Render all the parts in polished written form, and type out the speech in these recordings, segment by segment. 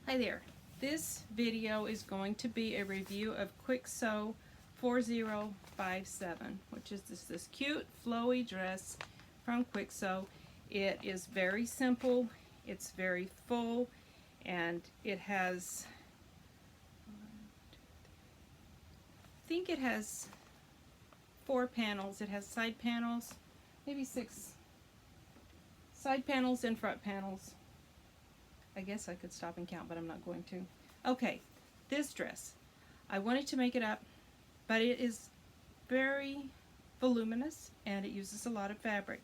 Hi there. This video is going to be a review of Quik Sew 4057, which is this cute flowy dress from Quik Sew. It is very simple, it's very full, and it has, I think it has 4 panels. It has side panels, maybe 6 side panels and front panels. I guess I could stop and count, but I'm not going to. Okay, this dress. I wanted to make it up, but it is very voluminous and it uses a lot of fabric.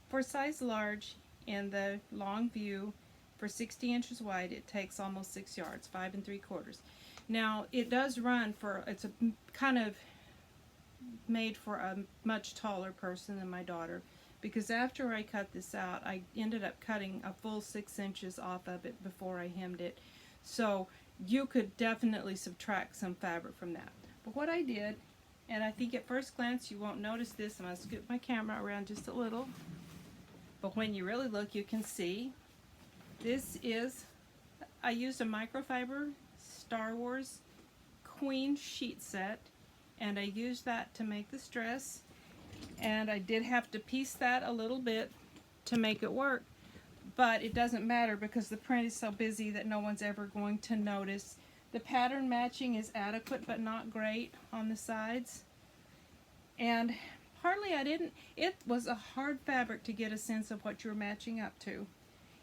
For size large in the long view, for 60 inches wide, it takes almost 6 yards, 5 3/4. Now, it does run for, it's a kind of made for a much taller person than my daughter, because after I cut this out, I ended up cutting a full 6 inches off of it before I hemmed it. So you could definitely subtract some fabric from that. But what I did, and I think at first glance you won't notice this, I'm going to scoot my camera around just a little, but when you really look you can see, this is, I used a microfiber Star Wars Queen sheet set, and I used that to make this dress. And I did have to piece that a little bit to make it work, but it doesn't matter because the print is so busy that no one's ever going to notice. The pattern matching is adequate but not great on the sides, and partly it was a hard fabric to get a sense of what you're matching up to.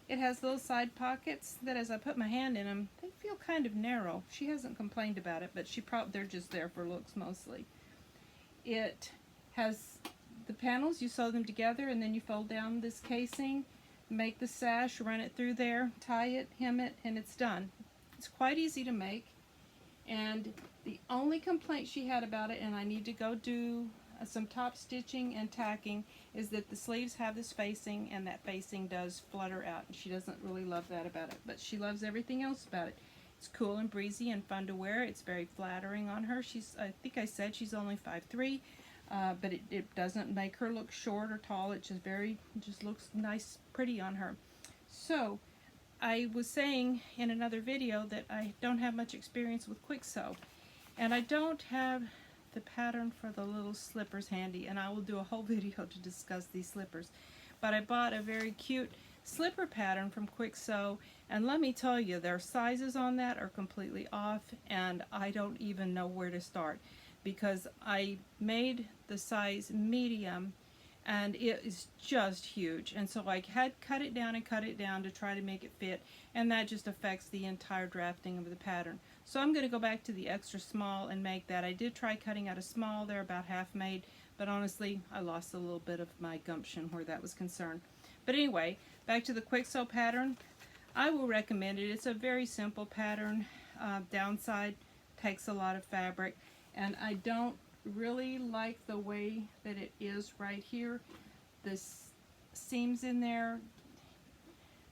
It has little side pockets that as I put my hand in them, they feel kind of narrow. She hasn't complained about it, but they're just there for looks mostly. It has the panels, you sew them together and then you fold down this casing, make the sash, run it through there, tie it, hem it, and it's done. It's quite easy to make, and the only complaint she had about it, and I need to go do some top stitching and tacking, is that the sleeves have this facing and that facing does flutter out, and she doesn't really love that about it, but she loves everything else about it. It's cool and breezy and fun to wear. It's very flattering on her. I think I said she's only 5'3", but it doesn't make her look short or tall. It just looks nice, pretty on her. So I was saying in another video that I don't have much experience with Quik Sew, and I don't have the pattern for the little slippers handy, and I will do a whole video to discuss these slippers. But I bought a very cute slipper pattern from Quik Sew, and let me tell you, their sizes on that are completely off, and I don't even know where to start, because I made the size medium and it is just huge, and so I had cut it down to try to make it fit, and that just affects the entire drafting of the pattern. So I'm going to go back to the extra small and make that. I did try cutting out a small, they're about half made, but honestly I lost a little bit of my gumption where that was concerned. But anyway, back to the Quik Sew pattern. I will recommend it. It's a very simple pattern. Downside, takes a lot of fabric, and I don't really like the way that it is right here. The seams in there,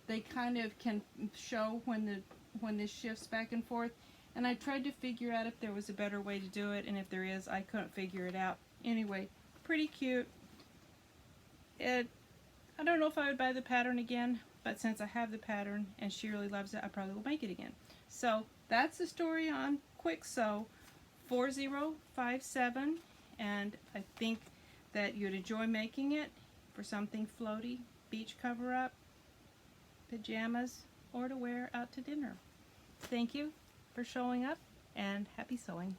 they kind of can show when this shifts back and forth, and I tried to figure out if there was a better way to do it, and if there is, I couldn't figure it out. Anyway, pretty cute. I don't know if I would buy the pattern again, but since I have the pattern and she really loves it, I probably will make it again. So that's the story on Quik Sew 4057, and I think that you'd enjoy making it for something floaty, beach cover-up, pajamas, or to wear out to dinner. Thank you for showing up, and happy sewing.